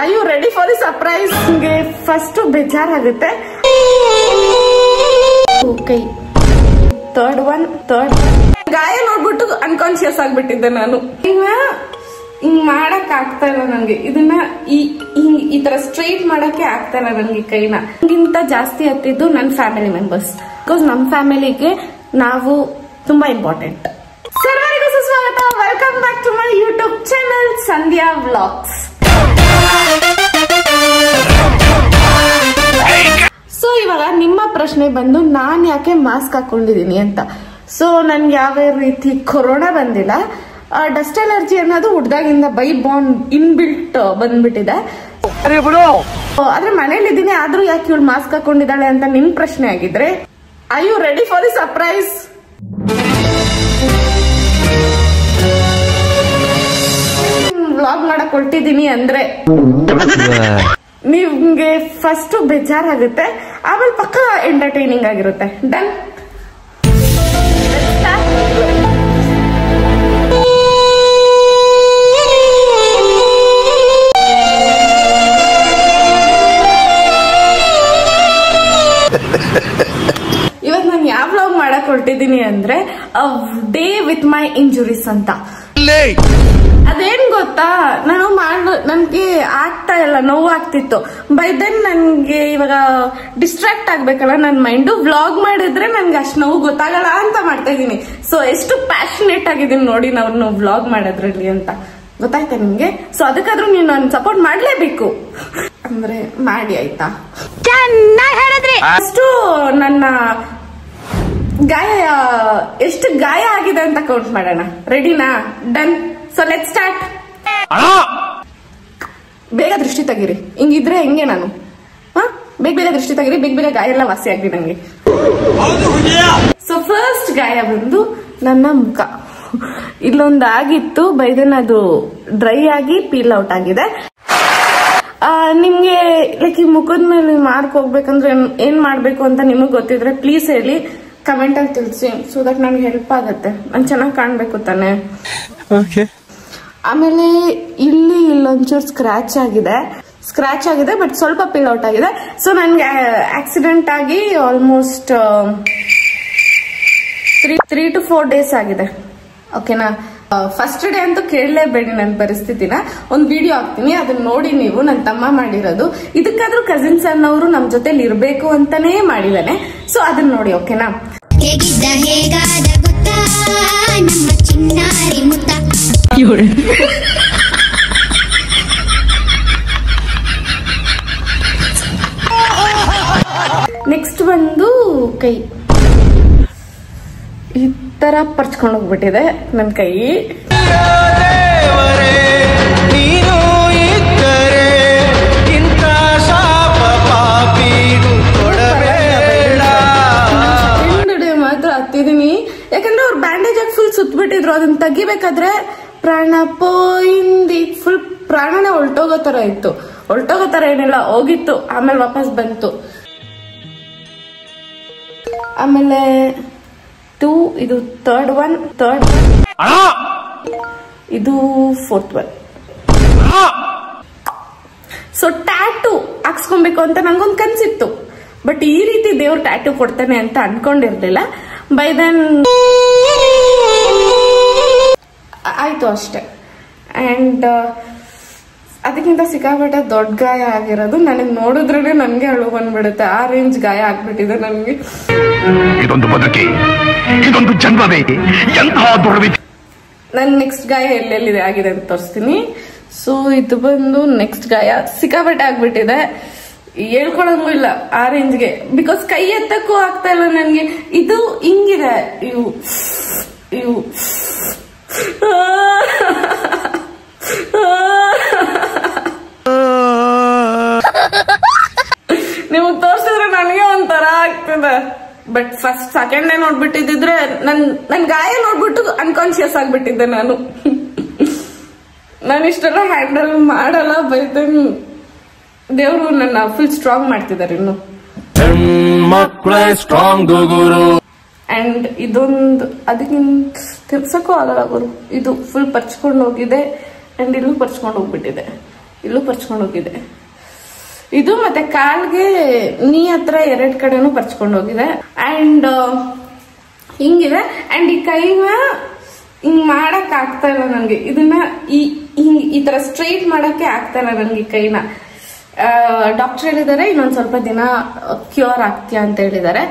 Are you ready for the surprise? ನಿಮಗೆ first ಬೇಜಾರಾಗುತ್ತೆ. Okay, third one ಗಾಯ ನೋಡ್ಬಿಟ್ಟು ಅನ್ಕಾನ್ಶಿಯಸ್ ಆಗ್ಬಿಟ್ಟಿದ್ದೆ ನಾನು. ಹಿಂಗ್ ಮಾಡಕ್ ಆಗ್ತಾ ಇಲ್ಲ ನನ್ಗೆ, ಇದನ್ನ ಈ ತರ ಸ್ಟ್ರೈಟ್ ಮಾಡಕ್ಕೆ ಆಗ್ತಾ ಇಲ್ಲ ನನ್ಗೆ ಕೈನ. ಹಿಂಗಿಂತ ಜಾಸ್ತಿ ಹತ್ತಿದ್ದು ನನ್ನ ಫ್ಯಾಮಿಲಿ ಮೆಂಬರ್ಸ್. ಬಿಕಾಸ್ ನಮ್ಮ ಫ್ಯಾಮಿಲಿಗೆ ನಾವು ತುಂಬಾ ಇಂಪಾರ್ಟೆಂಟ್. ಸರ್ವರಿಗೂ ಸುಸ್ವಾಗತ. Welcome back to my YouTube channel Sandhya vlogs. So ಇವಾಗ ನಿಮ್ಮ ಪ್ರಶ್ನೆ ಬಂದು ನಾನ್ ಯಾಕೆ ಮಾಸ್ಕ್ ಹಾಕೊಂಡಿದೀನಿ ಅಂತ. ಸೊ ನನ್ಗೆ ಯಾವ ರೀತಿ ಕೊರೋನಾ ಬಂದಿಲ್ಲ, ಡಸ್ಟ್ ಅಲರ್ಜಿ ಅನ್ನೋದು ಹುಡ್ದಾಗಿಂದ ಬೈ ಬಾಂಡ್ ಇನ್ಬಿಲ್ಟ್ ಬಂದ್ಬಿಟ್ಟಿದೆ. ಆದ್ರೆ ಮನೇಲಿ ಇದ್ದೀನಿ, ಆದ್ರೂ ಯಾಕೆ ಇವಳು ಮಾಸ್ಕ್ ಹಾಕೊಂಡಿದ್ದಾಳೆ ಅಂತ ನಿಮ್ ಪ್ರಶ್ನೆ ಆಗಿದ್ರೆ, are you ready for the surprise? Vlog ಮಾಡಕ್ ಹೊರಟಿದೀನಿ ಅಂದ್ರೆ ನಿಮ್ಗೆ ಫಸ್ಟ್ ಬೇಜಾರಾಗುತ್ತೆ, ಆಮೇಲೆ ಪಕ್ಕ ಎಂಟರ್ಟೈನಿಂಗ್ ಆಗಿರುತ್ತೆ. ಡನ್. ಇವತ್ತು ನಾನು ಯಾವ ವ್ಲಾಗ್ ಮಾಡಕ್ ಹೊರಟಿದ್ದೀನಿ ಅಂದ್ರೆ ಡೇ ವಿತ್ ಮೈ ಇಂಜುರೀಸ್ ಅಂತ. ಅದೇನ್ ಗೊತ್ತಾ, ನನ್ಗೆ ಆಗ್ತಾ ಇಲ್ಲ, ನೋವು ಆಗ್ತಿತ್ತು. ಬೈ ದೆನ್ ನನ್ಗೆ ಇವಾಗ ಡಿಸ್ಟ್ರಾಕ್ಟ್ ಆಗ್ಬೇಕಲ್ಲ ನನ್ ಮೈಂಡ್. ವ್ಲಾಗ್ ಮಾಡಿದ್ರೆ ನನ್ಗೆ ಅಷ್ಟು ನೋವು ಗೊತ್ತಾಗಲ್ಲ ಅಂತ ಮಾಡ್ತಾ ಇದೀನಿ. ಸೊ ಎಷ್ಟು ಪ್ಯಾಷನೇಟ್ ಆಗಿದ್ದೀನಿ ನೋಡಿ ನಾವು ವ್ಲಾಗ್ ಮಾಡೋದ್ರಲ್ಲಿ ಅಂತ. ಗೊತ್ತಾಯ್ತಾ ನಿಮ್ಗೆ? ಸೊ ಅದಕ್ಕಾದ್ರೂ ನೀವು ನನ್ ಸಪೋರ್ಟ್ ಮಾಡ್ಲೇಬೇಕು ಅಂದ್ರೆ ಮಾಡಿ, ಆಯ್ತಾ? ಅಷ್ಟು ನನ್ನ ಗಾಯ ಎಷ್ಟು ಗಾಯ ಆಗಿದೆ ಅಂತ ಕೌಂಟ್ ಮಾಡೋಣ. ರೆಡಿನಾ? ಡನ್. So let start. ಬೇಗ ದೃಷ್ಟಿ ತೆಗೀರಿ, ಹಿಂಗಿದ್ರೆ ಹೆಂಗೆ ನಾನು? ಬೇಗ ದೃಷ್ಟಿ ತೆಗೀರಿ, ಬೇಗ ಗಾಯ ಎಲ್ಲ ವಾಸಿ ಆಗ್ಲಿ ನಂಗೆ. ಸೊ ಫಸ್ಟ್ ಗಾಯ ಬಂದು ನನ್ನ ಮುಖ. ಇಲ್ಲೊಂದಾಗಿತ್ತು, ಬೈದನ್ ಅದು ಡ್ರೈ ಆಗಿ ಪೀಲ್ ಔಟ್ ಆಗಿದೆ. ನಿಮ್ಗೆ ಲೈಕ್ ಈ ಮುಖದ ಮೇಲೆ ಮಾರ್ಕ್ ಹೋಗ್ಬೇಕಂದ್ರೆ ಏನ್ ಮಾಡ್ಬೇಕು ಅಂತ ನಿಮಗ್ ಗೊತ್ತಿದ್ರೆ ಪ್ಲೀಸ್ ಹೇಳಿ, ಕಮೆಂಟ್ ಅಲ್ಲಿ ತಿಳಿಸಿ. ಸೊ ದಟ್ ನನ್ಗೆ ಹೆಲ್ಪ್ ಆಗುತ್ತೆ, ನಾನು ಚೆನ್ನಾಗಿ ಕಾಣ್ಬೇಕು ತಾನೆ. ಆಮೇಲೆ ಇಲ್ಲೊಂಚೂರು ಸ್ಕ್ರಾಚ್ ಆಗಿದೆ ಬಟ್ ಸ್ವಲ್ಪ ಪೀಲ್ ಔಟ್ ಆಗಿದೆ. ಸೊ ನನ್ಗೆ ಆಕ್ಸಿಡೆಂಟ್ ಆಗಿ ಆಲ್ಮೋಸ್ಟ್ 3 to 4 days ಆಗಿದೆ. ಓಕೆನಾ? ಫಸ್ಟ್ ಡೇ ಅಂತೂ ಕೇಳಲೇಬೇಡಿ ನನ್ನ ಪರಿಸ್ಥಿತಿನ. ಒಂದು ವಿಡಿಯೋ ಹಾಕ್ತೀನಿ, ಅದನ್ನ ನೋಡಿ ನೀವು. ನನ್ನ ತಮ್ಮ ಮಾಡಿರೋದು. ಇದಕ್ಕಾದ್ರೂ ಕಸಿನ್ಸ್ ಅನ್ನೋರು ನಮ್ ಜೊತೆಲಿ ಇರ್ಬೇಕು ಅಂತಾನೇ ಮಾಡಿದಾನೆ. ಸೊ ಅದನ್ನ ನೋಡಿ, ಓಕೆನಾ? ನೆಕ್ಸ್ಟ್ ಬಂದು ಕೈ. ಈ ತರ ಪರ್ಚ್ಕೊಂಡು ಹೋಗ್ಬಿಟ್ಟಿದೆ ನನ್ ಕೈ. ಮಾತ್ರ ಹತ್ತಿದೀನಿ, ಯಾಕಂದ್ರೆ ಅವ್ರು ಬ್ಯಾಂಡೇಜ್ ಆಗಿ ಫುಲ್ ಸುತ್ತಬಿಟ್ಟಿದ್ರು. ಅದನ್ನ ತೆಗಿಬೇಕಾದ್ರೆ ಪ್ರಾಣ ಪೋಯಿಂದಿ, ಫುಲ್ ಪ್ರಾಣನೇ ಹೊಲ್ಟೋಗೋ ತರ ಇತ್ತು. ಹೊಲ್ಟೋಗೋ ತರ ಏನಿಲ್ಲ, ಹೋಗಿತ್ತು, ಆಮೇಲೆ ವಾಪಸ್ ಬಂತು. ಆಮೇಲೆ ಇದು ಥರ್ಡ್ ಒನ್, ಇದು ಫೋರ್ತ್ ಒನ್. ಸೊ ಟ್ಯಾಟೂ ಹಾಕ್ಸ್ಕೊಬೇಕು ಅಂತ ನಂಗೊಂದು ಕನ್ಸಿತ್ತು, ಬಟ್ ಈ ರೀತಿ ದೇವ್ರು ಟ್ಯಾಟೂ ಕೊಡ್ತಾನೆ ಅಂತ ಅನ್ಕೊಂಡಿರ್ಲಿಲ್ಲ. ಬೈ ದೆನ್ ಆಯ್ತು ಅಷ್ಟೆ. ಅಂಡ್ ಅದಕ್ಕಿಂತ ಸಿಕ್ಕಾಪಟ್ಟೆ ದೊಡ್ಡ ಗಾಯ ಆಗಿರೋದು. ನನಗೆ ನೋಡಿದ್ರೆ ನನ್ಗೆ ಅಳು ಬಂದ್ಬಿಡುತ್ತೆ, ಆ ರೇಂಜ್ ಗಾಯ ಆಗ್ಬಿಟ್ಟಿದೆ ನನ್ಗೆ. ನನ್ ನೆಕ್ಸ್ಟ್ ಗಾಯ ಎಲ್ಲೆಲ್ಲಿದೆ ಆಗಿದೆ ಅಂತ ತೋರಿಸ್ತೀನಿ. ಸೊ ಇದು ಬಂದು ನೆಕ್ಸ್ಟ್ ಗಾಯ, ಸಿಕ್ಕಾಪಟ್ಟೆ ಆಗ್ಬಿಟ್ಟಿದೆ, ಹೇಳ್ಕೊಳಂಗೂ ಇಲ್ಲ ಆ ರೇಂಜ್ಗೆ. ಬಿಕಾಸ್ ಕೈ ಎತ್ತಕ್ಕೂ ಆಗ್ತಾ ಇಲ್ಲ ನನ್ಗೆ. ಇದು ಹಿಂಗಿದೆ, ಇವು ನಿಮಗ್ ತೋರ್ಸಿದ್ರೆ ನನಗೆ ಒಂಥರ ಆಗ್ತದೆ. ಬಟ್ ಫಸ್ಟ್ ಸೆಕೆಂಡ್ ಡೇ ನೋಡ್ಬಿಟ್ಟಿದ್ರೆ ನನ್ ಗಾಯ ನೋಡ್ಬಿಟ್ಟು ಅನ್ಕಾನ್ಶಿಯಸ್ ಆಗ್ಬಿಟ್ಟಿದ್ದೆ ನಾನು. ನಾನು ಇಷ್ಟೆಲ್ಲ ಹ್ಯಾಂಡಲ್ ಮಾಡಲ್ಲ. ಬೈದ ದೇವ್ರು ನನ್ನ ಫುಲ್ ಸ್ಟ್ರಾಂಗ್ ಮಾಡ್ತಿದ್ದಾರೆ ಇನ್ನು. ಅಂಡ್ ಇದೊಂದು ಅದಕ್ಕಿಂತ ತಿರ್ಸಕ್ಕೂ ಆಗಲ್ಲ ಗುರು. ಇದು ಫುಲ್ ಪರ್ಚ್ಕೊಂಡು ಹೋಗಿದೆ ಅಂಡ್ ಇಲ್ಲೂ ಪರ್ಚ್ಕೊಂಡು ಹೋಗ್ಬಿಟ್ಟಿದೆ. ಇಲ್ಲೂ ಪರ್ಚ್ಕೊಂಡು ಹೋಗಿದೆ. ಇದು ಮತ್ತೆ ಕಾಲ್ಗೆ ನೀ ಹತ್ರ 2 ಕಡೆನೂ ಪರ್ಚ್ಕೊಂಡು ಹೋಗಿದೆ. ಅಂಡ್ ಹಿಂಗಿದೆ. ಅಂಡ್ ಈ ಕೈನ ಹಿಂಗ್ ಮಾಡಕ್ ಆಗ್ತಾ ಇಲ್ಲ ನನ್ಗೆ. ಇದನ್ನ ಈ ತರ ಸ್ಟ್ರೈಟ್ ಮಾಡಕ್ಕೆ ಆಗ್ತಾ ಇಲ್ಲ ನನ್ಗೆ ಕೈನ. ಡಾಕ್ಟರ್ ಹೇಳಿದ್ದಾರೆ ಇನ್ನೊಂದ್ ಸ್ವಲ್ಪ ದಿನ ಕ್ಯೂರ್ ಆಗ್ತೀಯ ಅಂತ ಹೇಳಿದ್ದಾರೆ.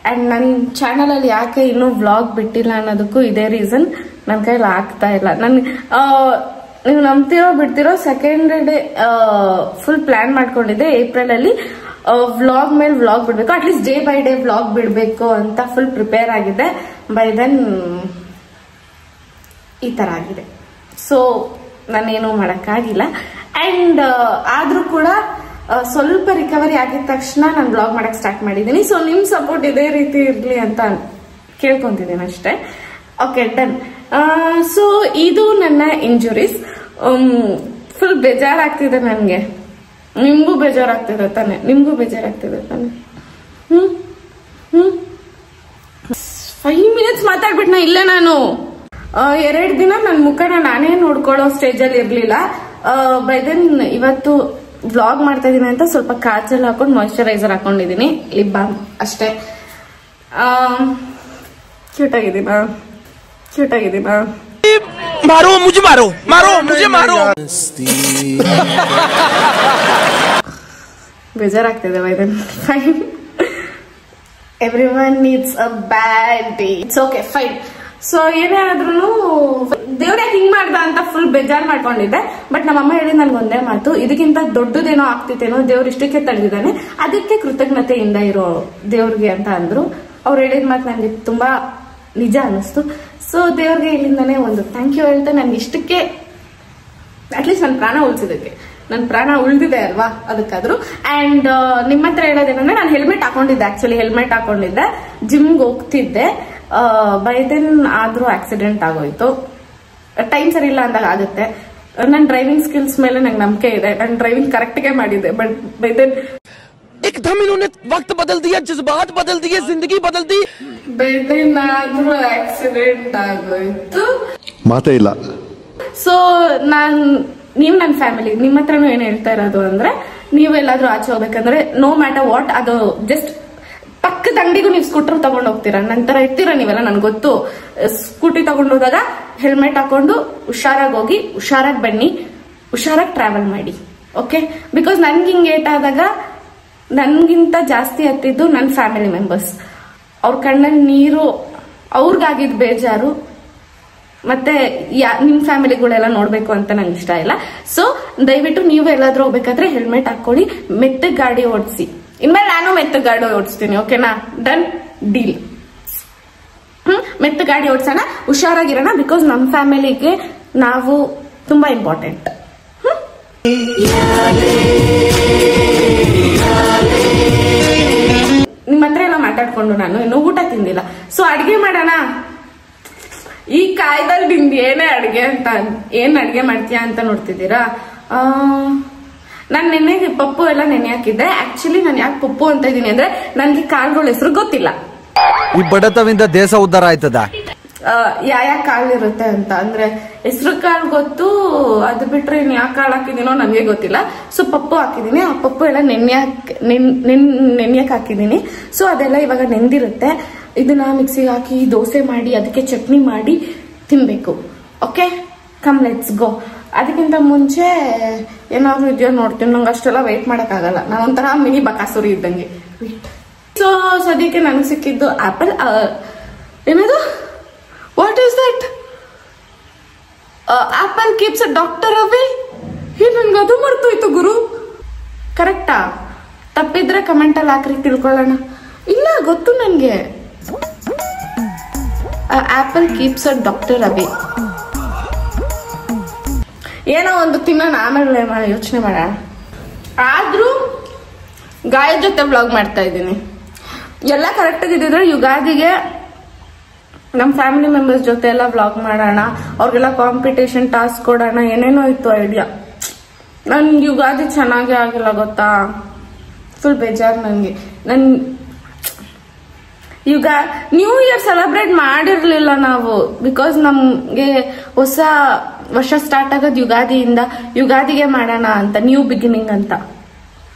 ಅಂಡ್ ನನ್ನ ಚಾನಲ್ ಅಲ್ಲಿ ಯಾಕೆ ಇನ್ನೂ ವ್ಲಾಗ್ ಬಿಟ್ಟಿಲ್ಲ ಅನ್ನೋದಕ್ಕೂ ಇದೇ ರೀಸನ್. ನನ್ನ ಕೈಲಿ ಆಗ್ತಾ ಇಲ್ಲ. ನೀವು ನಂಬ್ತಿರೋ ಬಿಡ್ತಿರೋ ಸೆಕೆಂಡ್ ಡೇ ಫುಲ್ ಪ್ಲಾನ್ ಮಾಡ್ಕೊಂಡಿದ್ದೆ ಏಪ್ರಿಲ್ ಅಲ್ಲಿ ವ್ಲಾಗ್ ಮೇಲೆ ವ್ಲಾಗ್ ಬಿಡ್ಬೇಕು, at least day by day vlog ಬಿಡ್ಬೇಕು ಅಂತ ಫುಲ್ ಪ್ರಿಪೇರ್ ಆಗಿದೆ. ಬೈ ದೆನ್ ಈ ತರ ಆಗಿದೆ. ಸೊ ನಾನೇನು ಮಾಡಕ್ಕಾಗಿಲ್ಲ. ಅಂಡ್ ಆದ್ರೂ ಕೂಡ ಸ್ವಲ್ಪ ರಿಕವರಿ ಆಗಿದ ತಕ್ಷಣ ನಾನು ವ್ಲಾಗ್ ಮಾಡಕ್ ಸ್ಟಾರ್ಟ್ ಮಾಡಿದ್ದೀನಿ. ಸೊ ನಿಮ್ ಸಪೋರ್ಟ್ ಇದೇ ರೀತಿ ಇರ್ಲಿ ಅಂತ ಕೇಳ್ಕೊಂತಿದ್ದೀನಿ ಅಷ್ಟೇ. Okay, done. ಸೊ ಇದು ನನ್ನ ಇಂಜುರೀಸ್. ಫುಲ್ ಬೇಜಾರಾಗ್ತಿದೆ ನನ್ಗೆ. ನಿಮ್ಗೂ ಬೇಜಾರಾಗ್ತಿದೆ ತಾನೆ? 5 ಮಿನಿಟ್ಸ್ ಮಾತಾಡ್ಬಿಟ್ನ ಇಲ್ಲೇ ನಾನು. 2 ದಿನ ನನ್ನ ಮುಖನ ನಾನೇ ನೋಡ್ಕೊಳ್ಳೋ ಸ್ಟೇಜ್ ಅಲ್ಲಿ ಇರ್ಲಿಲ್ಲ. ಬೈ ದೆನ್ ಇವತ್ತು ವ್ಲಾಗ್ ಮಾಡ್ತಾ ಇದೀನಿ ಅಂತ ಸ್ವಲ್ಪ ಕಾಜಲ್ ಹಾಕೊಂಡು ಮಾಯಿಶ್ಚರೈಸರ್ ಹಾಕೊಂಡಿದೀನಿ, ಲಿಪ್ ಬಾಮ್ ಅಷ್ಟೇ. ಕ್ಯೂಟ್ ಆಗಿದ್ದೀನಾ? मारो मुझे, मारो ಬೇಜಾರಾಗ್ತಿದೆ. Bye then fine. Everyone needs a bad day. It's okay, fine. So ಏನೇ ಆದ್ರೂ ದೇವ್ರೆ ಹಿಂಗ್ ಮಾಡ್ದ ಅಂತ ಫುಲ್ ಬೇಜಾರ್ ಮಾಡ್ಕೊಂಡಿದ್ದೆ. ಬಟ್ ನಮ್ಮಮ್ಮ ಹೇಳಿ ನನ್ಗೆ ಒಂದೇ ಮಾತು, ಇದಕ್ಕಿಂತ ದೊಡ್ಡದೇನೋ ಆಗ್ತಿತ್ತೇನೋ, ದೇವ್ರು ಇಷ್ಟಕ್ಕೆ ತಡೆದಿದ್ದಾನೆ, ಅದಕ್ಕೆ ಕೃತಜ್ಞತೆಯಿಂದ ಇರೋ ದೇವ್ರಿಗೆ ಅಂತ ಅಂದ್ರು. ಅವ್ರು ಹೇಳಿದ ಮಾತು ನನ್ಗೆ ತುಂಬಾ ನಿಜ ಅನ್ನಿಸ್ತು. ಸೊ ದೇವ್ರಿಗೆ ಇಲ್ಲಿಂದಾನೇ ಒಂದು ಥ್ಯಾಂಕ್ ಯು ಹೇಳ್ತಾ ನನ್ಗೆ ಇಷ್ಟಕ್ಕೆ ಅಟ್ಲೀಸ್ಟ್ ನನ್ನ ಪ್ರಾಣ ಉಳಿಸಿದಕ್ಕೆ. ನನ್ನ ಪ್ರಾಣ ಉಳಿದಿದೆ ಅಲ್ವಾ, ಅದಕ್ಕಾದ್ರು. ಅಂಡ್ ನಿಮ್ಮ ಹತ್ರ ಹೇಳೋದೇನಂದ್ರೆ ನಾನು ಹೆಲ್ಮೆಟ್ ಹಾಕೊಂಡಿದ್ದೆ, ಜಿಮ್ಗೆ ಹೋಗ್ತಿದ್ದೆ. ಬೈ ದೆನ್ ಆದ್ರೂ ಆಕ್ಸಿಡೆಂಟ್ ಆಗೋಯ್ತು. ಟೈಮ್ ಸರಿ ಇಲ್ಲ ಅಂದಾಗ ಆಗುತ್ತೆ. ನನ್ನ ಡ್ರೈವಿಂಗ್ ಸ್ಕಿಲ್ಸ್ ಮೇಲೆ ನಂಗೆ ನಂಬಿಕೆ ಇದೆ, ನಾನು ಡ್ರೈವಿಂಗ್ ಕರೆಕ್ಟ್ಗೆ ಮಾಡಿದ್ದೆ. ಬಟ್ ಬೈ ದೆನ್ एकदम इन्होंने वक्त बदल दिया, जज्बात बदल दिए, जिंदगी बदल दी. ಬೈ ದೆನ್ ಆದ್ರೂ ಆಕ್ಸಿಡೆಂಟ್ ಆಗೋಯ್ತು. ಮಾತೇ ಇಲ್ಲ. ಸೊ ನೀವು ನನ್ನ ಫ್ಯಾಮಿಲಿ, ನಿಮ್ಮ ಹತ್ರನೂ ಏನ್ ಹೇಳ್ತಾ ಇರೋದು ಅಂದ್ರೆ, ನೀವೆಲ್ಲಾದ್ರೂ ಆಚೆ ಹೋಗ್ಬೇಕಂದ್ರೆ ನೋ ಮ್ಯಾಟರ್ ವಾಟ್, ಅದು ಜಸ್ಟ್ ಪಕ್ಕದ ಅಂಗಡಿಗೂ ನೀವು ಸ್ಕೂಟರ್ ತಗೊಂಡು ಹೋಗ್ತೀರಾ, ನಂತರ ಇರ್ತೀರಾ ನೀವೆಲ್ಲ, ನನ್ಗೆ ಗೊತ್ತು. ಸ್ಕೂಟಿ ತಗೊಂಡು ಹೋದಾಗ ಹೆಲ್ಮೆಟ್ ಹಾಕೊಂಡು ಹುಷಾರಾಗಿ ಹೋಗಿ, ಹುಷಾರಾಗಿ ಬನ್ನಿ, ಹುಷಾರಾಗಿ ಟ್ರಾವೆಲ್ ಮಾಡಿ. ಓಕೆ, ಬಿಕಾಸ್ ನನ್ಗೆ ಹಿಂಗೆ ಏಟಾದಾಗ ನನ್ಗಿಂತ ಜಾಸ್ತಿ ಹತ್ತಿದ್ದು ನನ್ನ ಫ್ಯಾಮಿಲಿ ಮೆಂಬರ್ಸ್. ಅವ್ರ ಕಣ್ಣಲ್ಲಿ ನೀರು, ಅವ್ರಿಗಾಗಿದ್ ಬೇಜಾರು, ಮತ್ತೆ ನಿಮ್ ಫ್ಯಾಮಿಲಿಗಳೆಲ್ಲ ನೋಡ್ಬೇಕು ಅಂತ ನಂಗೆ ಇಷ್ಟ ಇಲ್ಲ. ಸೊ ದಯವಿಟ್ಟು ನೀವು ಎಲ್ಲಾದ್ರೂ ಹೋಗ್ಬೇಕಾದ್ರೆ ಹೆಲ್ಮೆಟ್ ಹಾಕೊಳ್ಳಿ, ಮೆತ್ತಗ್ ಗಾಡಿ ಓಡಿಸಿ. ಇನ್ಮೇಲೆ ನಾನು ಮೆತ್ತಗ್ ಗಾಡಿ ಓಡಿಸ್ತೀನಿ. ಓಕೆನಾ? Done deal. ಮೆತ್ತಗ್ ಗಾಡಿ ಓಡಿಸೋಣ, ಹುಷಾರಾಗಿರೋಣ. ಬಿಕಾಸ್ ನಮ್ಮ ಫ್ಯಾಮಿಲಿಗೆ ನಾವು ತುಂಬಾ ಇಂಪಾರ್ಟೆಂಟ್. ನಿಮ್ಮ ಹತ್ರ ಎಲ್ಲ ಮಾತಾಡ್ಕೊಂಡು ನಾನು ಇನ್ನು ಊಟ ತಿಂದಿಲ್ಲ. ಸೊ ಅಡ್ಗೆ ಮಾಡೋಣ. ಈ ಕಾಯ್ದಲ್ಲಿ ನಿಮ್ದು ಏನ್ ಅಡ್ಗೆ ಮಾಡ್ತೀಯಾ ಅಂತ ನೋಡ್ತಿದ್ದೀರಾ? ನಾನು ನೆನ್ನೆ ಪಪ್ಪು ಎಲ್ಲ ನೆನೆ ಹಾಕಿದ್ದೆ. ಆಕ್ಚುಲಿ ನಾನು ಯಾಕೆ ಪಪ್ಪು ಅಂತ ಇದೀನಿ ಅಂದ್ರೆ ನನ್ಗೆ ಕಾಳುಗಳ ಹೆಸರು ಗೊತ್ತಿಲ್ಲ. ಈ ಬಡತವಿಂದ ದೇಶ ಉದ್ಧಾರ ಆಯ್ತದ. ಯಾವ ಕಾಳು ಇರುತ್ತೆ ಅಂತ ಅಂದ್ರೆ ಹೆಸರು ಕಾಳು ಗೊತ್ತು, ಅದು ಬಿಟ್ರೆ ಇನ್ ಯಾವ ಕಾಳು ಹಾಕಿದೀನೋ ನನ್ಗೆ ಗೊತ್ತಿಲ್ಲ. ಸೊ ಪಪ್ಪು ಹಾಕಿದೀನಿ. ಆ ಪಪ್ಪು ಎಲ್ಲ ನೆನ್ಯಕ್ ಹಾಕಿದೀನಿ. ಸೊ ಅದೆಲ್ಲ ಇವಾಗ ನೆಂದಿರುತ್ತೆ. ಇದನ್ನ ಮಿಕ್ಸಿಗೆ ಹಾಕಿ ದೋಸೆ ಮಾಡಿ ಅದಕ್ಕೆ ಚಟ್ನಿ ಮಾಡಿ ತಿನ್ಬೇಕು. Okay, come let's go. ಅದಕ್ಕಿಂತ ಮುಂಚೆ ಏನಾದ್ರು ಇದೆಯೋ ನೋಡ್ತೀನಿ. ನಂಗೆ ಅಷ್ಟೆಲ್ಲ ವೆಯ್ಟ್ ಮಾಡಕ್ ಆಗಲ್ಲ, ನಾನು ಒಂಥರ ಮಿನಿ ಬಕಾಸುರಿ ಇದ್ದಂಗೆ. ಸೊ ಸದ್ಯಕ್ಕೆ ನನಗೆ ಸಿಕ್ಕಿದ್ದು ಆಪಲ್. ಏನದು, what is that? Apple keeps a doctor away. ನನ್ಗೆ ಅದು ಮರ್ತೋಯ್ತು ಗುರು. ಕರೆಕ್ಟಾ? ತಪ್ಪಿದ್ರೆ ಕಮೆಂಟ್ ಅಲ್ಲಿ ಹಾಕ್ರಿ, ತಿಳ್ಕೊಳ್ಳೋಣ. ಇಲ್ಲ, ಗೊತ್ತು ನನ್ಗೆ. Apple keeps a doctor away. ಏನೋ ಒಂದು ತಿನ್ನೋಣ, ಆಮೇಲೆ ಯೋಚನೆ ಮಾಡೋಣ. ಆದ್ರೂ ಗಾಯದ ಜೊತೆ ವ್ಲಾಗ್ ಮಾಡ್ತಾ ಇದ್ದೀನಿ. ಎಲ್ಲ ಕರೆಕ್ಟ್ ಆಗಿದ್ರೆ ಯುಗಾದಿಗೆ ನಮ್ಮ ಫ್ಯಾಮಿಲಿ ಮೆಂಬರ್ಸ್ ಜೊತೆ ಎಲ್ಲ ವ್ಲಾಗ್ ಮಾಡೋಣ, ಅವ್ರಿಗೆಲ್ಲ ಕಾಂಪಿಟೇಷನ್ ಟಾಸ್ಕ್ ಕೊಡೋಣ, ಏನೇನೋ ಇತ್ತು ಐಡಿಯಾ. ನನ್ ಯುಗಾದಿ ಚೆನ್ನಾಗೇ ಆಗಿಲ್ಲ ಗೊತ್ತಾ, ಫುಲ್ ಬೇಜಾರು ನನಗೆ. ನ್ಯೂ ಇಯರ್ ಸೆಲೆಬ್ರೇಟ್ ಮಾಡಿರ್ಲಿಲ್ಲ ನಾವು, ಬಿಕಾಸ್ ನಮ್ಗೆ ಹೊಸ ವರ್ಷ ಸ್ಟಾರ್ಟ್ ಆಗೋದು ಯುಗಾದಿಯಿಂದ. ಯುಗಾದಿಗೆ ಮಾಡೋಣ ಅಂತ, ನ್ಯೂ ಬಿಗಿನಿಂಗ್ ಅಂತ.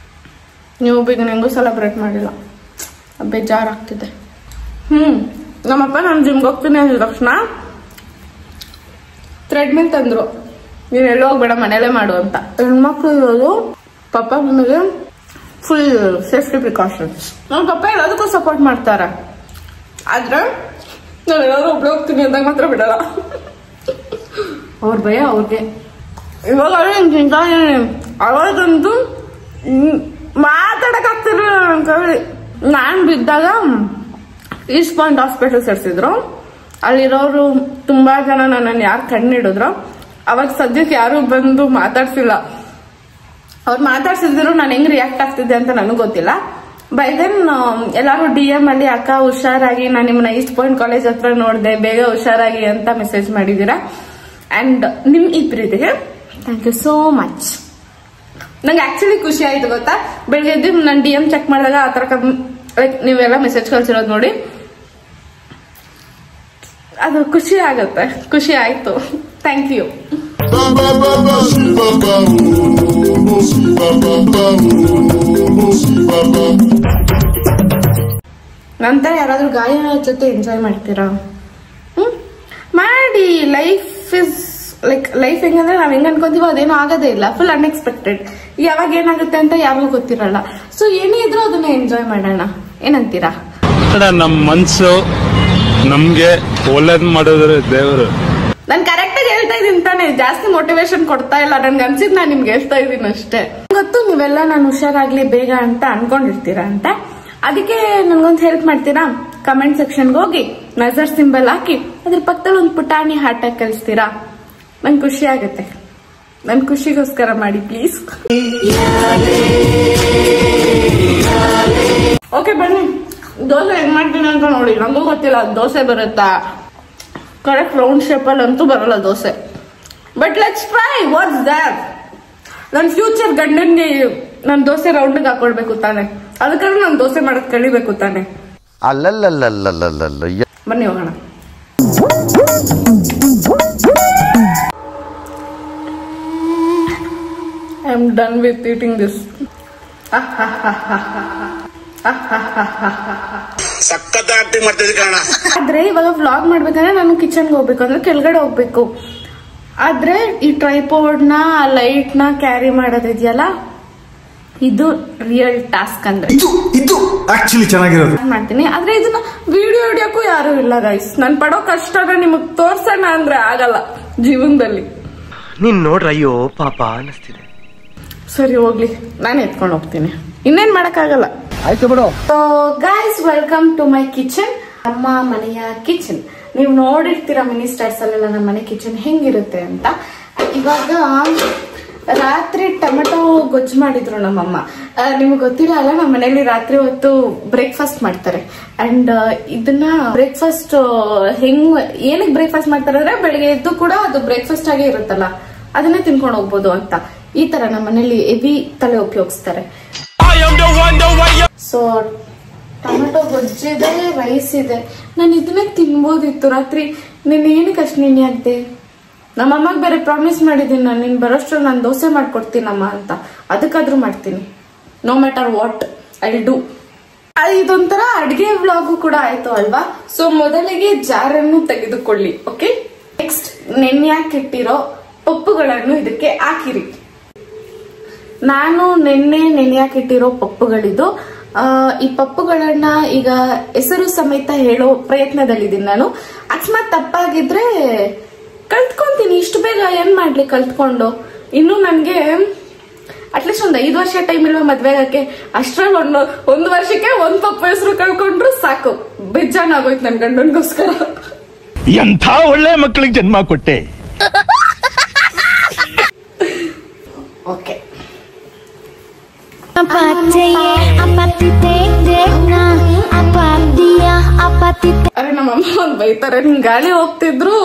ನ್ಯೂ ಬಿಗಿನಿಂಗು ಸೆಲೆಬ್ರೇಟ್ ಮಾಡಿಲ್ಲ, ಬೇಜಾರಾಗ್ತಿದೆ. ನಮ್ಮಪ್ಪ ನಾನು ಜಿಮ್ಗೆ ಹೋಗ್ತೀನಿ ಅಂದ ತಕ್ಷಣ ಥ್ರೆಡ್ಮಿಲ್ ತಂದ್ರು, ನೀನು ಎಲ್ಲೋ ಹೋಗ್ಬೇಡ ಮನೇಲೆ ಮಾಡು ಅಂತ. ಹೆಣ್ಮಕ್ಳು ಇರೋದು ಪಪ್ಪ ನಿಮಗೆ ಫುಲ್ ಸೇಫ್ಟಿ ಪ್ರಿಕಾಷನ್ಸ್. ನಮ್ಮ ಪಪ್ಪ ಎಲ್ಲದಕ್ಕೂ ಸಪೋರ್ಟ್ ಮಾಡ್ತಾರೆ, ಆದ್ರೆ ನಾನು ಎಲ್ಲಾದ್ರೂ ಒಬ್ಳು ಹೋಗ್ತೀನಿ ಅಂದಾಗ ಮಾತ್ರ ಬಿಡಲ್ಲ. ಅವ್ರ ಭಯ ಅವ್ರಿಗೆ. ಇವಾಗ ಅವಾಗಂತೂ ಮಾತಾಡಕ್ ಆಗ್ತಿರ್ಲಿಲ್ಲ ನನ್ನ ಕೈಲಿ. ನಾನ್ ಬಿದ್ದಾಗ ಈಸ್ಟ್ ಪಾಯಿಂಟ್ ಹಾಸ್ಪಿಟಲ್ ಸೇರಿಸಿದ್ರು. ಅಲ್ಲಿರೋರು ತುಂಬಾ ಜನ ನನ್ನನ್ನು ಯಾರು ಕಣ್ಣಿಡಿದ್ರು. ಅವಾಗ ಸದ್ಯಕ್ಕೆ ಯಾರು ಬಂದು ಮಾತಾಡ್ಸಿಲ್ಲ. ಅವ್ರು ಮಾತಾಡ್ಸಿದ್ರು ನಾನು ಹೆಂಗ್ ರಿಯಾಕ್ಟ್ ಆಗ್ತಿದ್ದೆ ಅಂತ ನನಗೆ ಗೊತ್ತಿಲ್ಲ. ಬೈ ದೆನ್ ಎಲ್ಲಾರು DM ಅಲ್ಲಿ ಅಕ್ಕ ಹುಷಾರಾಗಿ, ನಾನು ನಿಮ್ಮನ್ನ ಈಸ್ಟ್ ಪಾಯಿಂಟ್ ಕಾಲೇಜ್ ಹತ್ರ ನೋಡಿದೆ, ಬೇಗ ಹುಷಾರಾಗಿ ಅಂತ ಮೆಸೇಜ್ ಮಾಡಿದೀರಾ. ಅಂಡ್ ನಿಮ್ ಈ ಪ್ರೀತಿಗೆ ಥ್ಯಾಂಕ್ ಯು ಸೋ ಮಚ್. ನಂಗೆ ಆಕ್ಚುಲಿ ಖುಷಿ ಆಯ್ತು ಗೊತ್ತಾ, ಬೆಳಿಗ್ಗೆ ಎದ್ದು ನಾನು DM ಚೆಕ್ ಮಾಡಿದಾಗ ಆ ತರ ಲೈಕ್ ನೀವೆಲ್ಲ ಮೆಸೇಜ್ ಕಳ್ಸಿರೋದು ನೋಡಿ, ಅದು ಖುಷಿ ಆಗತ್ತೆ. ಖುಷಿ ಆಯ್ತು, ಥ್ಯಾಂಕ್ ಯು. ನಂತರ ಯಾರಾದ್ರೂ ಗಾಯನ ಜೊತೆ ಎಂಜಾಯ್ ಮಾಡ್ತೀರಾ? ಮಾಡಿ. ಲೈಫ್ ಇಸ್ ಲೈಕ್ ಲೈಫ್ ಹೆಂಗಂದ್ರೆ ನಾವ್ ಹೆಂಗ್ ಅನ್ಕೊಂತೀವೋ ಅದೇನೋ ಆಗೋದೇ ಇಲ್ಲ. Full unexpected. ಯಾವಾಗ ಏನಾಗುತ್ತೆ ಅಂತ ಯಾರಿಗೂ ಗೊತ್ತಿರಲ್ಲ. ಸೊ ಏನೇ ಇದ್ರೂ ಅದನ್ನ ಎಂಜಾಯ್ ಮಾಡೋಣ. ಏನಂತೀರಾ? ನಮ್ ಮನ್ಸು ನಮ್ಗೆ ಒಳ್ಳೇದ್ ಮಾಡಿದ್ರೆ ದೇವರು. ನಾನ್ ಕರೆಕ್ಟ್ ಆಗಿ ಹೇಳ್ತಾ ಇದೀನಿ ತಾನೆ, ಜಾಸ್ತಿ ಮೋಟಿವೇಶನ್ ಕೊಡ್ತಾ ಇಲ್ಲ. ನನ್ಗೆ ಅನ್ಸಿದ್ ನಾನ್ ನಿಮ್ಗೆ ಹೇಳ್ತಾ ಇದೀನಿ ಅಷ್ಟೇ. ಗೊತ್ತು ನೀವೆಲ್ಲ ನಾನು ಹುಷಾರಾಗ್ಲಿ ಬೇಗ ಅಂತ ಅನ್ಕೊಂಡಿರ್ತೀರಾ ಅಂತ. ಅದಕ್ಕೆ ನನ್ಗೊಂದು ಹೆಲ್ಪ್ ಮಾಡ್ತೀರಾ? ಕಮೆಂಟ್ ಸೆಕ್ಷನ್ಗೆ ಹೋಗಿ ನಜರ್ ಸಿಂಬಲ್ ಹಾಕಿ ಅದ್ರ ಪಕ್ಕದಲ್ಲಿ ಒಂದು ಪುಟಾಣಿ ಹಾರ್ಟ್ ಹಾಕಿ ಕಳಿಸ್ತೀರಾ? ನಂಗೆ ಖುಷಿ ಆಗುತ್ತೆ. ನನ್ ಖುಷಿಗೋಸ್ಕರ ಮಾಡಿ ಪ್ಲೀಸ್. ಓಕೆ ಬನ್ನಿ, ದೋಸೆ ಹೆಂಗ್ ಮಾಡ್ತೀನಿ ಅಂತ ನೋಡಿ. ನಂಗೂ ಗೊತ್ತಿಲ್ಲ ದೋಸೆ ಬರುತ್ತಾ. ಕರೆಕ್ಟ್ ರೌಂಡ್ ಶೇಪ್ ಅಲ್ಲಿ ಅಂತೂ ಬರಲ್ಲ dosa. But let's try. What's that? ನನ್ನ ಫ್ಯೂಚರ್ ಗಂಡನ್ಗೆ ನಾನು ದೋಸೆ ರೌಂಡ್ ಹಾಕೊಳ್ಬೇಕು ತಾನೆ, ಅದಕ್ಕಾಗಿ ನಾನು ದೋಸೆ ಮಾಡಕ್ ಕಲಿಬೇಕು ತಾನೆ. ಬನ್ನಿ ಹೋಗೋಣ. I am done with eating this. ಸಖತ್ ಆಕ್ಟಿಂಗ್ ಮಾಡ್ತಿದ್ದೆ ಕಾರಣ. ಆದ್ರೆ ಇವಾಗ ವ್ಲಾಗ್ ಮಾಡ್ಬೇಕಂದ್ರೆ ನಾನು ಕಿಚನ್ಗೆ ಹೋಗ್ಬೇಕು, ಅಂದ್ರೆ ಕೆಳಗಡೆ ಹೋಗ್ಬೇಕು. ಆದ್ರೆ ಈ ಟ್ರೈಪೋರ್ಡ್ ನ ಲೈಟ್ ನ ಕ್ಯಾರಿ ಮಾಡೋದಿದೆಯಲ್ಲ, ಇದು ರಿಯಲ್ ಟಾಸ್ಕ್. ಅಂದ್ರೆ ಇದು ಆಕ್ಚುಲಿ ಚೆನ್ನಾಗಿರೋದು ಮಾಡ್ತೀನಿ. ಆದ್ರೆ ಇದನ್ನ ವಿಡಿಯೋ ಹಿಡಿಯೋಕ್ಕೂ ಯಾರು ಇಲ್ಲ ಗೈಸ್. ನನ್ ಪಡೋ ಕಷ್ಟನ ನಿಮಗ್ ತೋರ್ಸೋಣ ಅಂದ್ರೆ ಆಗಲ್ಲ ಜೀವನದಲ್ಲಿ. ನೀನ್ ನೋಡ್ರ ಅಯ್ಯೋ ಪಾಪ ಅನಿಸ್ತಿದೆ. ಸರಿ ಹೋಗ್ಲಿ, ನಾನು ಎತ್ಕೊಂಡು ಹೋಗ್ತೀನಿ, ಇನ್ನೇನ್ ಮಾಡಕ್ಕಾಗಲ್ಲ. ಆಯ್ತು ಬಿಡು. Guys welcome to my kitchen. ನಮ್ಮ ಮನೆಯ ಕಿಚನ್ ನೀವು ನೋಡಿರ್ತೀರಾ ಮಿನಿ ಸ್ಟಾರ್ಸ್ ಅಲ್ಲೆಲ್ಲ ನಮ್ಮ ಮನೆ ಕಿಚನ್ ಹೆಂಗಿರುತ್ತೆ ಅಂತ. ಇವಾಗ ರಾತ್ರಿ ಟೊಮೆಟೊ ಗೊಜ್ಜು ಮಾಡಿದ್ರು ನಮ್ಮಮ್ಮ. ನಿಮ್ಗೆ ಗೊತ್ತಿಲ್ಲ ಅಲ್ಲ, ನಮ್ಮ ಮನೇಲಿ ರಾತ್ರಿ ಹೊತ್ತು ಬ್ರೇಕ್ಫಾಸ್ಟ್ ಮಾಡ್ತಾರೆ. ಅಂಡ್ ಇದನ್ನ ಬ್ರೇಕ್ಫಾಸ್ಟ್ ಏನಕ್ಕೆ ಬ್ರೇಕ್ಫಾಸ್ಟ್ ಮಾಡ್ತಾರೆ ಅಂದ್ರೆ ಬೆಳಿಗ್ಗೆ ಎದ್ದು ಕೂಡ ಅದು ಬ್ರೇಕ್ಫಾಸ್ಟ್ ಆಗೇ ಇರುತ್ತಲ್ಲ, ಅದನ್ನೇ ತಿನ್ಕೊಂಡು ಹೋಗ್ಬೋದು ಅಂತ. ಈ ತರ ನಮ್ಮ ಮನೇಲಿ ಹೆವಿ ತಲೆ ಉಪಯೋಗಿಸ್ತಾರೆ. ಸೊ ಟೊಮೆಟೊ ಗೊಜ್ಜಿದೆ, ರೈಸ್ ಇದೆ. ನಾನು ಇದನ್ನೇ ತಿನ್ಬೋದಿತ್ತು ರಾತ್ರಿ. ನೀನ್ ಏನಕ್ಕೆ ಅಷ್ಟು ನೆನೆ ಆಗ್ದೆ? ನಮ್ಮಮ್ಮಗೆ ಬೇರೆ ಪ್ರಾಮಿಸ್ ಮಾಡಿದ್ದೀನಿ ನಾನು, ನೀನ್ ಬರೋಷ್ಟ್ರಲ್ಲಿ ನಾನು ದೋಸೆ ಮಾಡ್ಕೊಡ್ತೀನಮ್ಮ ಅಂತ. ಅದಕ್ಕಾದ್ರೂ ಮಾಡ್ತೀನಿ, no matter what I do. ಇದೊಂಥರ ಅಡ್ಗೆ ವ್ಲಾಗು ಕೂಡ ಆಯ್ತು ಅಲ್ವಾ. ಸೊ ಮೊದಲಿಗೆ ಜಾರನ್ನು ತೆಗೆದುಕೊಳ್ಳಿ. ಓಕೆ, ನೆಕ್ಸ್ಟ್ ನೆನೆಯಾಕಿಟ್ಟಿರೋ ಪಪ್ಪುಗಳನ್ನು ಇದಕ್ಕೆ ಹಾಕಿರಿ. ನಾನು ನೆನೆಯಾಕಿಟ್ಟಿರೋ ಪಪ್ಪುಗಳಿದು. ಈ ಪಪ್ಪುಗಳನ್ನ ಈಗ ಹೆಸರು ಸಮೇತ ಹೇಳೋ ಪ್ರಯತ್ನದಲ್ಲಿದ್ದೀನಿ ನಾನು. ಅಕಸ್ಮಾತ್ ತಪ್ಪಾಗಿದ್ರೆ ಕಲ್ತ್ಕೊಂತೀನಿ. ಇಷ್ಟು ಬೇಗ ಏನ್ ಮಾಡ್ಲಿ ಕಲ್ತ್ಕೊಂಡು. ಇನ್ನು ನನ್ಗೆ ಅಟ್ಲೀಸ್ಟ್ ಒಂದು 5 ವರ್ಷ ಟೈಮ್ ಇಲ್ವಾ ಮದ್ವೆಗಕ್ಕೆ. ಅಷ್ಟ್ರಲ್ಲಿ ಒಂದು ವರ್ಷಕ್ಕೆ ಒಂದ್ ಪಪ್ಪು ಹೆಸರು ಕಳ್ಕೊಂಡ್ರು ಸಾಕು, ಬೇಜಾನ್ ಆಗೋಯ್ತು ನನ್ ಗಂಡನ್ಗೋಸ್ಕರ. ಎಂಥ ಒಳ್ಳೆ ಮಕ್ಕಳಿಗೆ ಜನ್ಮ ಕೊಟ್ಟೆ. ಓಕೆ, ಅರೆ ನಮ್ಮಮ್ಮ ಒಂದ್ ಬೈತಾರೆ, ನಿನ್ ಗಾಳಿ ಹೋಗ್ತಿದ್ರು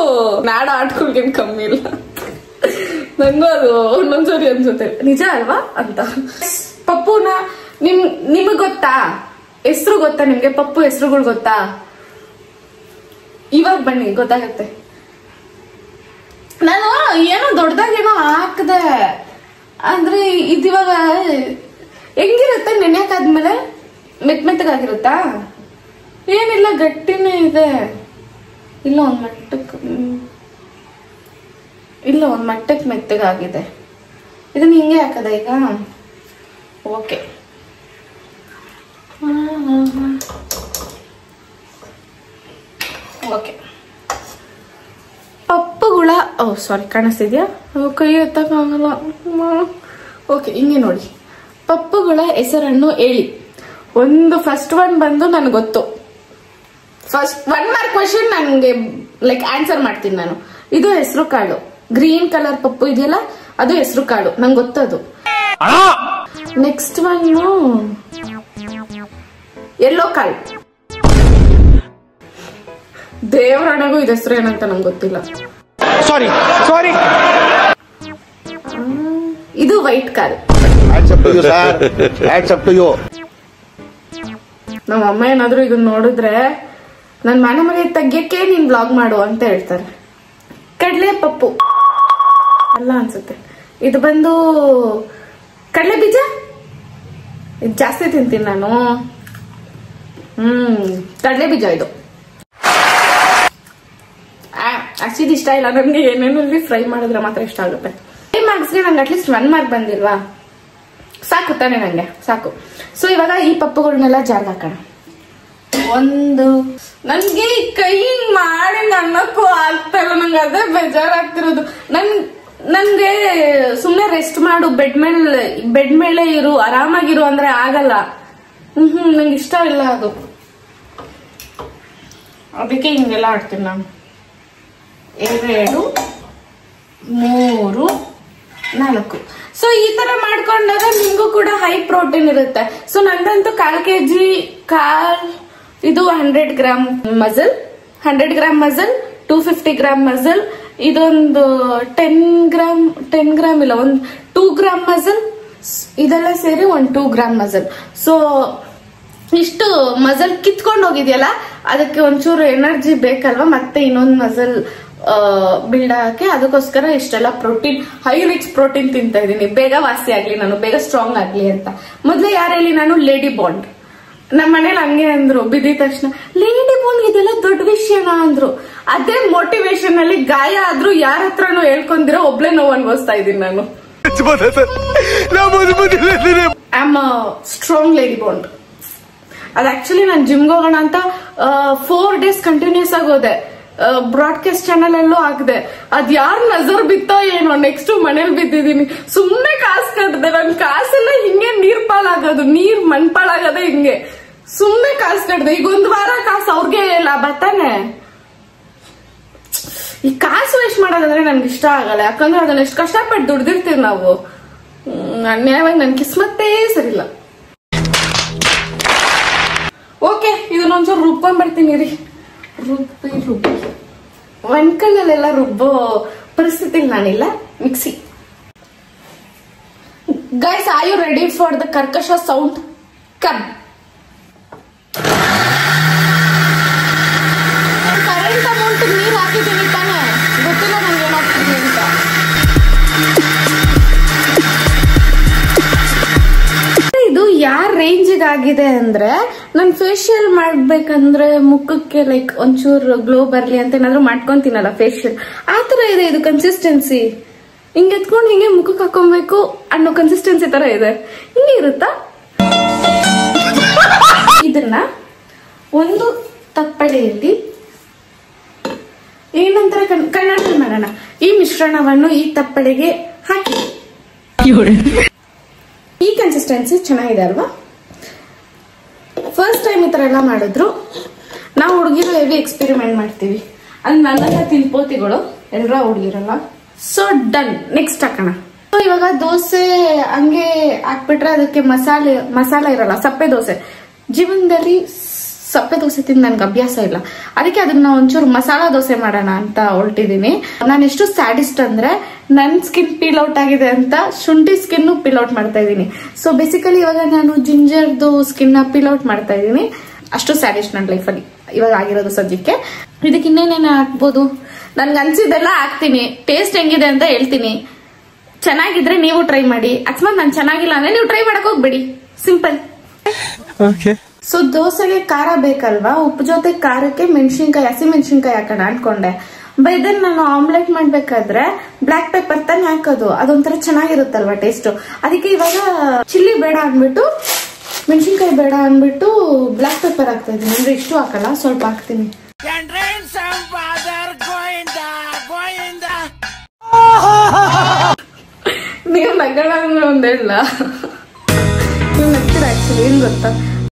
ನಾಡ ಆಟ್ಕೊಳ್ಗೇನ್ ಕಮ್ಮಿ ಇಲ್ಲ. ನಂಗೂ ಅದು ಒಂದೊಂದ್ಸರಿ ಅನ್ಸುತ್ತೆ, ನಿಜ ಅಲ್ವಾ ಅಂತ. ಪಪ್ಪುನ ನಿಮಗ್ ಗೊತ್ತಾ? ಹೆಸರು ಗೊತ್ತಾ ನಿಮ್ಗೆ? ಪಪ್ಪು ಹೆಸರುಗಳು ಗೊತ್ತಾ? ಇವಾಗ ಬನ್ನಿ ಗೊತ್ತಾಗತ್ತೆ. ನಾನು ಏನೋ ದೊಡ್ಡದಾಗೇನೋ ಹಾಕದೆ. ಅಂದ್ರೆ ಇದಿವಾಗ ಹೆಂಗಿರುತ್ತೆ ನೆನೆಯಾಕಾದ್ಮೇಲೆ ಮೆತ್ತಗಾಗಿರುತ್ತಾ? ಏನಿಲ್ಲ, ಗಟ್ಟಿನೇ ಇದೆ. ಇಲ್ಲ ಒಂದ್ ಮಟ್ಟಕ್ಕೆ ಮೆತ್ತಗಾಗಿದೆ. ಇದನ್ನ ಹಿಂಗೆ ಹಾಕದ ಈಗ? ಓಕೆ. ಓಕೆ, ಪಪ್ಪುಗಳ ಸಾರಿ, ಕಾಣಿಸ್ತಿದ್ಯಾ? ಕೈ ಎತ್ತಕ್ಕಾಗಲ್ಲ. ಓಕೆ, ಹಿಂಗೆ ನೋಡಿ. ಪಪ್ಪುಗಳ ಹೆಸರನ್ನು ಹೇಳಿ. ಫಸ್ಟ್ ಒನ್ ಬಂದು ನನಗೆ ಗೊತ್ತು. ಫಸ್ಟ್ 1 ಮಾರ್ಕ್ ಕ್ವೆಶ್ಚನ್ ನನಗೆ ಲೈಕ್ ಆನ್ಸರ್ ಮಾಡ್ತೀನಿ ನಾನು. ಇದು ಹೆಸರು ಕಾಳು, ಗ್ರೀನ್ ಕಲರ್ ಪಪ್ಪು ಇದೆಯಲ್ಲ, ಅದು ಹೆಸರು ಕಾಳು, ನಂಗೆ ಗೊತ್ತದು. ನೆಕ್ಸ್ಟ್ ಒನ್ ಎಲ್ಲೋ ಕಾಳು. ದೇವರಣೆಗೂ ಇದು ಹೆಸರು ಏನಂತ ನಂಗೆ ಗೊತ್ತಿಲ್ಲ. ಸಾರಿ. ಇದು ವೈಟ್ ಕಾಳು. ನಮ್ಮ ಅಮ್ಮ ಏನಾದ್ರು ಇದನ್ನ ನೋಡಿದ್ರೆ ನನ್ ಮನೆ ತೆಗ್ಯಕ್ಕೆ ನೀನ್ ಬ್ಲಾಗ್ ಮಾಡು ಅಂತ ಹೇಳ್ತಾರೆ. ಕಡಲೆ ಪಪ್ಪು ಅಲ್ಲ ಅನ್ಸುತ್ತೆ. ಇದು ಬಂದು ಕಡಲೆ ಬೀಜ. ಇದು ಜಾಸ್ತಿ ತಿಂತೀನಿ ನಾನು. ಕಡಲೆ ಬೀಜ ಇದು. ಆಕ್ಚುಲಿ ಇಷ್ಟ ಇಲ್ಲ ನನ್ಗೆ. ಏನೇನಲ್ಲಿ ಫ್ರೈ ಮಾಡಿದ್ರೆ ಮಾತ್ರ ಇಷ್ಟ ಆಗುತ್ತೆ. 5 ಮಾರ್ಕ್ಸ್ಗೆ ನಂಗೆ ಅಟ್ಲೀಸ್ಟ್ 1 ಮಾರ್ಕ್ ಬಂದಿಲ್ವಾ? ಸಾಕು ತಾನೆ ನಂಗೆ, ಸಾಕು. ಸೊ ಇವಾಗ ಈ ಪಪ್ಪುಗಳನ್ನೆಲ್ಲ ಜಾರ್ಗೆ ಹಾಕೋಣ. ನನ್ಗೆ ಈ ಕೈ ಮಾಡಿ ನನ್ನಕ್ಕೂ ಆಗ್ತಾ ಇಲ್ಲ. ನಂಗೆ ಅದೇ ಬೇಜಾರಾಗ್ತಿರೋದು. ನನ್ಗೆ ಸುಮ್ನೆ ರೆಸ್ಟ್ ಮಾಡು, ಬೆಡ್ ಮೇಲೆ ಇರು, ಆರಾಮಾಗಿರು ಅಂದ್ರೆ ಆಗಲ್ಲ. ನಂಗೆ ಇಷ್ಟ ಇಲ್ಲ ಅದು. ಅದಕ್ಕೆ ಹಿಂಗೆಲ್ಲ ಆಡ್ತೀನಿ ನಾನು. 2 3 4. ಸೊ ಈ ತರ ಮಾಡ್ಕೊಂಡಾಗ ನಿಮ್ಗೂ ಕೂಡ ಹೈ ಪ್ರೋಟೀನ್ ಇರುತ್ತೆ. ಸೊ ನಂದಂತೂ 1/4 kg ಇದು 100 gram muscle, 100 gram muscle, 250 gram muscle, ಇದೊಂದು 10 ಗ್ರಾಮ್ ಇಲ್ಲ, 2 ಗ್ರಾಮ್ ಮಸಲ್, ಇದೆಲ್ಲ ಸೇರಿ 2 ಗ್ರಾಮ್ ಮಸಲ್. ಸೊ ಇಷ್ಟು ಮಸಲ್ ಕಿತ್ಕೊಂಡು ಹೋಗಿದ್ಯಲ್ಲ, ಅದಕ್ಕೆ ಒಂಚೂರು ಎನರ್ಜಿ ಬೇಕಲ್ವಾ, ಮತ್ತೆ ಇನ್ನೊಂದು ಮಸಲ್ ಬಿಲ್ಡ್ ಆಗಕ್ಕೆ. ಅದಕ್ಕೋಸ್ಕರ ಇಷ್ಟೆಲ್ಲ ಪ್ರೋಟೀನ್, ಹೈ ರಿಚ್ ಪ್ರೋಟೀನ್ ತಿಂತಾ ಇದೀನಿ. ಬೇಗ ವಾಸಿ ಆಗ್ಲಿ, ನಾನು ಬೇಗ ಸ್ಟ್ರಾಂಗ್ ಆಗ್ಲಿ ಅಂತ. ಮೊದ್ಲೇ ಯಾರು ಹೇಳಿ, ನಾನು ಲೇಡಿ ಬಾಂಡ್. ನಮ್ಮ ಮನೇಲಿ ಹಂಗೆ ಅಂದ್ರು, ಬಿದ್ದಿದ ತಕ್ಷಣ ಲೇಡಿ ಬಾಂಡ್ ಇದೆಲ್ಲ ದೊಡ್ಡ ವಿಷಯನಾ ಅಂದ್ರು. ಅದೇ ಮೋಟಿವೇಶನ್ ಅಲ್ಲಿ ಗಾಯ ಆದ್ರೂ ಯಾರ ಹತ್ರನೂ ಹೇಳ್ಕೊಂದಿರೋ ಒಬ್ಳೆ ನೋವು ಅನ್ಭವಿಸ್ತಾ ಇದೀನಿ ನಾನು. I am strong lady bond. ಅದ್ ಆಕ್ಚುಲಿ ನಾನು ಜಿಮ್ಗೆ ಹೋಗೋಣ ಅಂತ 4 days ಕಂಟಿನ್ಯೂಸ್ ಆಗಿ ಹೋದೆ. ಬ್ರಾಡ್ಕಾಸ್ಟ್ ಚಾನಲ್ ಅಲ್ಲೂ ಹಾಕಿದೆ. ಅದ್ ಯಾರ್ ನಜರ್ ಬಿತ್ತೋ ಏನೋ, ನೆಕ್ಸ್ಟ್ ಮನೇಲಿ ಬಿದ್ದಿದೀನಿ. ಸುಮ್ನೆ ಕಾಸು ಕಟ್ಟಿದೆ. ನನ್ ಕಾಸೆಲ್ಲ ಹಿಂಗೆ ನೀರ್ ಪಾಲಾಗೋದು, ಮಣ್ಪಾಲಾಗದೆ ಹಿಂಗೆ. ಸುಮ್ನೆ ಕಾಸು ಕಟ್ಟಿದೆ. ಈಗ 1 ವಾರ ಕಾಸು ಅವ್ರಿಗೆ ಲಾಭ ತಾನೆ. ಈ ಕಾಸು ವೇಸ್ಟ್ ಮಾಡೋದಂದ್ರೆ ನನ್ಗೆ ಇಷ್ಟ ಆಗಲ್ಲ. ಯಾಕಂದ್ರೆ ಅದನ್ನ ಎಷ್ಟು ಕಷ್ಟಪಟ್ಟು ದುಡ್ದಿರ್ತೀವಿ ನಾವು. ಅನ್ಯಾಯವಾಗಿ ನನ್ ಕಿಸ್ಮತ್ತೇ ಸರಿಲ್ಲ. ಓಕೆ, ಇದನ್ನೊಂಚೂರು ರುಬ್ಕೊಂಡ್ಬರ್ತೀನಿ ರೀ. ರುಬ್ಬಿ ಒಂದ್ಕಲ್ಲಲ್ಲೆಲ್ಲ ರುಬ್ಬೋ ಪರಿಸ್ಥಿತಿ ನಾನಿಲ್ಲ. Mixie. Guys, are you ready for the ಕರ್ಕಶ ಸೌಂಡ್? ಕಮ್. ಕರೆಂಟ್ ಅಮೌಂಟ್ ನೀರ್ ಹಾಕಿದ್ದೀನಿ ತಾನೆ, ಗೊತ್ತಿಲ್ಲ ನಂಗೆ ಏನಾಗ್ತಿದೆ ಅಂತ. ಇದು ಯಾರ ರೇಂಜಿಗೆ ಆಗಿದೆ ಅಂದ್ರೆ, ನನ್ ಫೇಶಿಯಲ್ ಮಾಡ್ಬೇಕಂದ್ರೆ ಮುಖಕ್ಕೆ ಲೈಕ್ ಒಂಚೂರು ಗ್ಲೋ ಬರ್ಲಿ ಅಂತ ಏನಾದ್ರು ಮಾಡ್ಕೊಂತೀನಲ್ಲ ಫೇಶಿಯಲ್, ಆತರ ಇದೆ ಇದು ಕನ್ಸಿಸ್ಟೆನ್ಸಿ. ಹಿಂಗೆ ಎತ್ಕೊಂಡು ಹಿಂಗೆ ಮುಖಕ್ಕೆ ಹಾಕೊಬೇಕು ಅನ್ನೋ ಕನ್ಸಿಸ್ಟೆನ್ಸಿ ತರ ಇದೆ. ಹಿಂಗೆ ಇರುತ್ತಾ? ಇದನ್ನ ಒಂದು ತಪ್ಪಡೆಯಲ್ಲಿ ಏನಂತಾರೆ ಕನ್ನಡದಲ್ಲಿ ಮಾಡೋಣ. ಈ ಮಿಶ್ರಣವನ್ನು ಈ ತಪ್ಪಡೆಗೆ ಹಾಕಿ. ಈ ಕನ್ಸಿಸ್ಟೆನ್ಸಿ ಚೆನ್ನಾಗಿದೆ ಅಲ್ವಾ? ಫಸ್ಟ್ ಟೈಮ್ ಈ ತರ ಎಲ್ಲ ಮಾಡಿದ್ರು. ನಾವು ಹುಡುಗಿರು ಹೆವಿ ಎಕ್ಸ್ಪೆರಿಮೆಂಟ್ ಮಾಡ್ತೀವಿ. ಅಲ್ಲಿ ನನ್ನೆಲ್ಲ ತಿನ್ಪೋತಿಗಳು ಎಲ್ಲರ ಹುಡುಗಿರಲ್ಲ. So done. ನೆಕ್ಸ್ಟ್ ಹಾಕೋಣ. ಇವಾಗ ದೋಸೆ ಹಂಗೆ ಹಾಕ್ಬಿಟ್ರೆ ಅದಕ್ಕೆ ಮಸಾಲ ಇರಲ್ಲ. ಸಪ್ಪೆ ದೋಸೆ, ಜೀವನದಲ್ಲಿ ಸಪ್ಪೆ ದೋಸೆ ತಿಂದು ನನ್ಗೆ ಅಭ್ಯಾಸ ಇಲ್ಲ. ಅದಕ್ಕೆ ಅದನ್ನ ಒಂಚೂರು ಮಸಾಲಾ ದೋಸೆ ಮಾಡೋಣ ಅಂತ ಹೊರಟಿದೀನಿ. ನಾನು ಎಷ್ಟು ಸ್ಯಾಡಿಸ್ಟ್ ಅಂದ್ರೆ, ನನ್ ಸ್ಕಿನ್ ಪೀಲ್ ಔಟ್ ಆಗಿದೆ ಅಂತ ಶುಂಠಿ ಸ್ಕಿನ್ ಪೀಲ್ ಔಟ್ ಮಾಡ್ತಾ ಇದೀನಿ. ಸೊ ಬೇಸಿಕಲಿ ಇವಾಗ ನಾನು ಜಿಂಜರ್ದು ಸ್ಕಿನ್ ಪೀಲ್ ಔಟ್ ಮಾಡ್ತಾ ಇದೀನಿ. ಅಷ್ಟು ಸ್ಯಾಡಿಸ್ಟ್ ನನ್ನ ಲೈಫಲ್ಲಿ ಇವಾಗ ಆಗಿರೋದು ಸದ್ಯಕ್ಕೆ. ಇದಕ್ಕೆ ಇನ್ನೇನೇನು ಹಾಕ್ಬೋದು? ನನ್ಗೆ ಅನ್ಸಿದ್ದೆಲ್ಲ ಹಾಕ್ತೀನಿ, ಟೇಸ್ಟ್ ಹೆಂಗಿದೆ ಅಂತ ಹೇಳ್ತೀನಿ. ಚೆನ್ನಾಗಿದ್ರೆ ನೀವು ಟ್ರೈ ಮಾಡಿ, ಅಕಸ್ಮಾತ್ ನಾನು ಚೆನ್ನಾಗಿಲ್ಲ ಅಂದ್ರೆ ನೀವು ಟ್ರೈ ಮಾಡಕ್ ಹೋಗ್ಬೇಡಿ. ಸಿಂಪಲ್. ಸೊ ದೋಸೆಗೆ ಖಾರ ಬೇಕಲ್ವಾ, ಉಪ್ಪು ಜೊತೆ ಖಾರಕ್ಕೆ ಮೆಣಸಿನ್ಕಾಯಿ, ಹಸಿ ಮೆಣಸಿನ್ಕಾಯಿ ಹಾಕೋಣ ಅನ್ಕೊಂಡೆ. ಇದನ್ನ ನಾನು ಆಮ್ಲೆಟ್ ಮಾಡ್ಬೇಕಾದ್ರೆ ಬ್ಲಾಕ್ ಪೆಪ್ಪರ್ ತಾನೇ ಹಾಕೋದು, ಅದೊಂಥರ ಚೆನ್ನಾಗಿರುತ್ತಲ್ವಾ ಟೇಸ್ಟ್. ಅದಕ್ಕೆ ಇವಾಗ ಚಿಲ್ಲಿ ಬೇಡ ಅಂದ್ಬಿಟ್ಟು, ಮೆಣಸಿನ್ಕಾಯಿ ಬೇಡ ಅಂದ್ಬಿಟ್ಟು ಬ್ಲಾಕ್ ಪೆಪ್ಪರ್ ಹಾಕ್ತಾ ಇದೀನಿ. ಅಂದ್ರೆ ಇಷ್ಟು ಹಾಕಲ್ಲ, ಸ್ವಲ್ಪ ಹಾಕ್ತೀನಿ. ನೀವು ನಗಳ ಅಂದ್ರೆ ಒಂದೇಳ ನೀವು ನಗ್ತೀರ. ಆಕ್ಚುಲಿ ಏನ್ ಗೊತ್ತಾ,